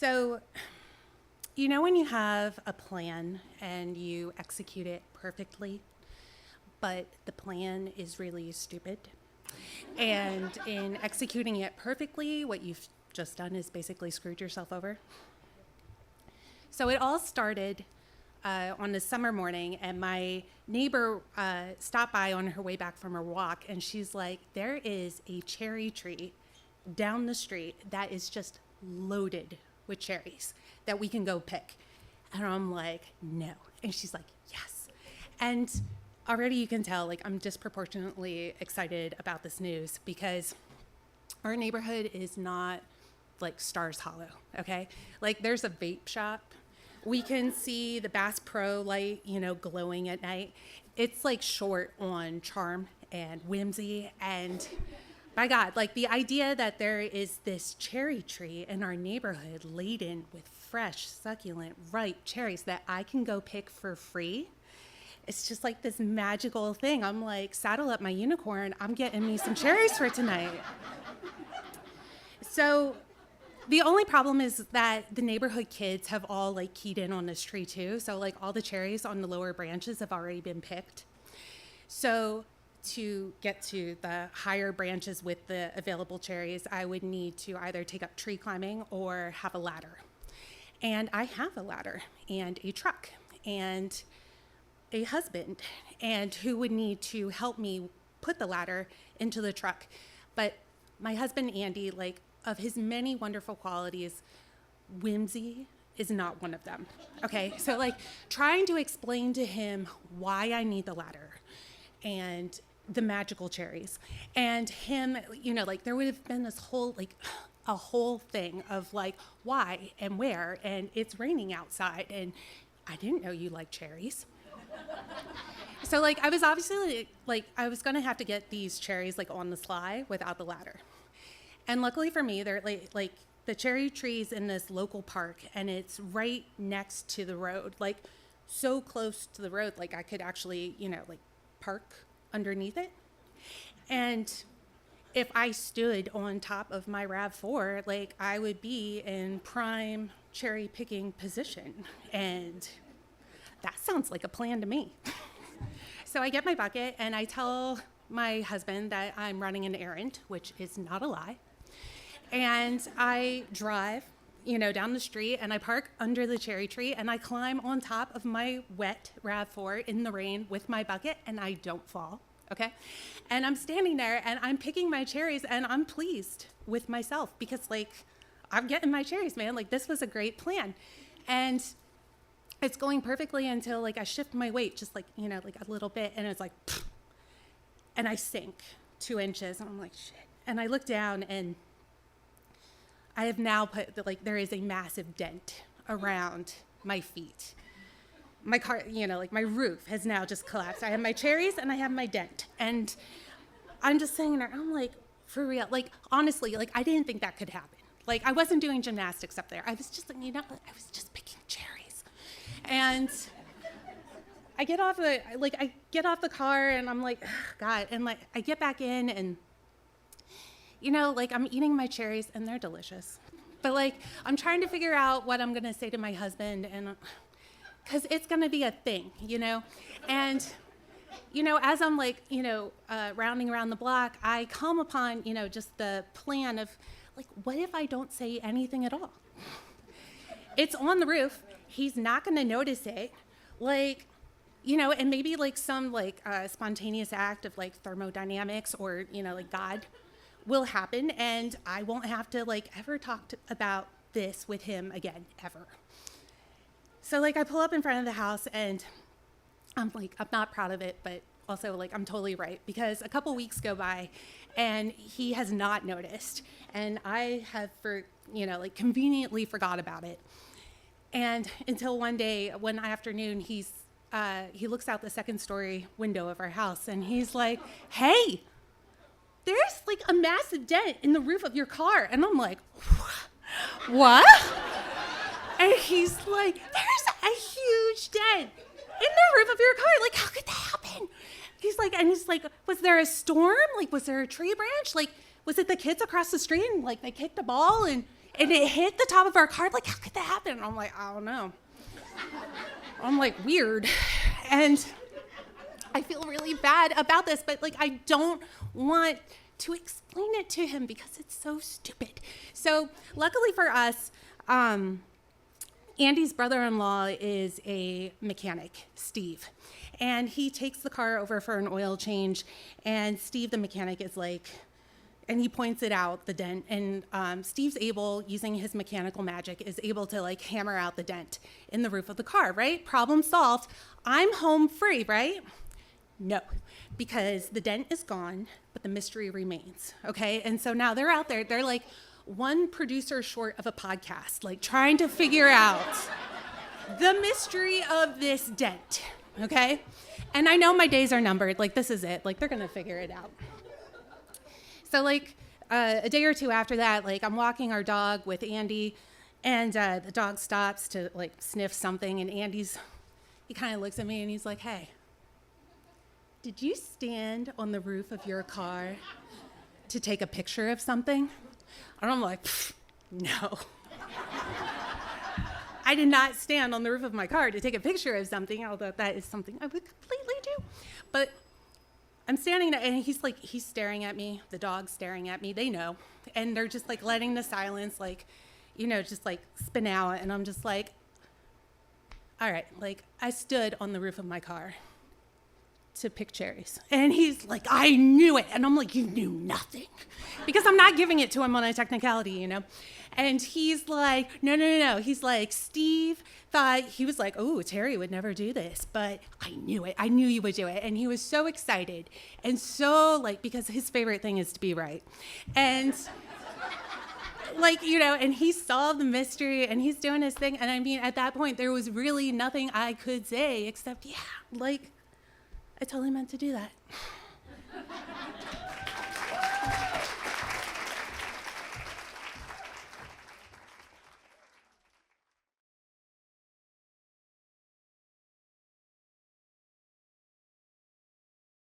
So, when you have a plan and you execute it perfectly, but the plan is really stupid. And in executing it perfectly, what you've just done is basically screwed yourself over. So it all started on a summer morning, and my neighbor stopped by on her way back from her walk, and she's like, there is a cherry tree down the street that is just loaded with cherries that we can go pick. And I'm like, no. And she's like, yes. And already you can tell, like, I'm disproportionately excited about this news because our neighborhood is not like Stars Hollow, okay? Like, there's a vape shop. We can see the Bass Pro light, glowing at night. It's like short on charm and whimsy. And by God, like, the idea that there is this cherry tree in our neighborhood laden with fresh, succulent, ripe cherries that I can go pick for free. It's just like this magical thing. I'm like, saddle up my unicorn. I'm getting me some cherries for tonight. So the only problem is that the neighborhood kids have all like keyed in on this tree too. So like all the cherries on the lower branches have already been picked. So to get to the higher branches with the available cherries, I would need to either take up tree climbing or have a ladder. And I have a ladder and a truck and a husband, and who would need to help me put the ladder into the truck. But my husband, Andy, like, of his many wonderful qualities, whimsy is not one of them, okay? So, like, trying to explain to him why I need the ladder and the magical cherries, and him, like, there would have been this whole, like, a whole thing of, like, why and where, and it's raining outside, and I didn't know you like cherries. So, like, I was obviously, like, I was going to have to get these cherries, like, on the sly without the ladder. And luckily for me, they're, like the cherry tree's in this local park, and it's right next to the road, like, so close to the road, like, I could actually, like, park underneath it. And if I stood on top of my RAV4, like, I would be in prime cherry picking position. And that sounds like a plan to me. So I get my bucket and I tell my husband that I'm running an errand, which is not a lie. And I drive, down the street, and I park under the cherry tree, and I climb on top of my wet RAV4 in the rain with my bucket, and I don't fall, okay? And I'm standing there and I'm picking my cherries, and I'm pleased with myself because, like, I'm getting my cherries, man. Like, this was a great plan. And it's going perfectly until, like, I shift my weight just, like, like a little bit, and it's like, pfft, and I sink 2 inches, and I'm like, shit. And I look down, and I have now put, like, there is a massive dent around my feet. My car, like, my roof has now just collapsed. I have my cherries, and I have my dent. And I'm just sitting there, I'm like, for real, like, honestly, like, I didn't think that could happen. Like, I wasn't doing gymnastics up there. I was just, I was just picking cherries. And I get off the car, and I'm like, God, and, like, I get back in, and, like, I'm eating my cherries, and they're delicious. But, like, I'm trying to figure out what I'm going to say to my husband, and because it's going to be a thing, And, as I'm, like, rounding around the block, I come upon, just the plan of, like, what if I don't say anything at all? It's on the roof. He's not going to notice it. Like, and maybe, like, some, like, spontaneous act of, like, thermodynamics or, like, God will happen, and I won't have to, like, ever talk about this with him again, ever. So, like, I pull up in front of the house, and I'm like, I'm not proud of it, but also, like, I'm totally right, because a couple weeks go by, and he has not noticed, and I have, like, conveniently forgot about it. And until one day, one afternoon, he looks out the second story window of our house, and he's like, hey, there's, like, a massive dent in the roof of your car. And I'm like, what? And he's like, there's a huge dent in the roof of your car. Like, how could that happen? He's like, was there a storm? Like, was there a tree branch? Like, was that the kids across the street, and like they kicked a ball and it hit the top of our car. Like, how could that happen? And I'm like, I don't know. I'm like, weird. And I feel really bad about this, but like I don't want to explain it to him because it's so stupid. So luckily for us, Andy's brother-in-law is a mechanic, Steve, and he takes the car over for an oil change, and Steve, the mechanic, is like, and he points it out, the dent, and Steve's able, using his mechanical magic, is able to like hammer out the dent in the roof of the car, right? Problem solved. I'm home free, right? No, because the dent is gone, but the mystery remains, okay? And so now they're out there, they're like one producer short of a podcast, like trying to figure out the mystery of this dent, okay? And I know my days are numbered, like this is it, like they're gonna figure it out. So like a day or two after that, like I'm walking our dog with Andy, and the dog stops to like sniff something, and he kind of looks at me and he's like, hey, did you stand on the roof of your car to take a picture of something? And I'm like, no. I did not stand on the roof of my car to take a picture of something, although that is something I would completely do. But I'm standing there, and he's staring at me, the dog's staring at me, they know. And they're just like letting the silence, like, you know, just like spin out. And I'm just like, all right, like I stood on the roof of my car to pick cherries. And he's like, I knew it. And I'm like, you knew nothing. Because I'm not giving it to him on a technicality, you know? And he's like, no. He's like, Steve thought, he was like, oh, Terri would never do this, but I knew it. I knew you would do it. And he was so excited. And so like, because his favorite thing is to be right. And like, you know, and he solved the mystery and he's doing his thing. And I mean, at that point, there was really nothing I could say except, yeah, like, I totally meant to do that.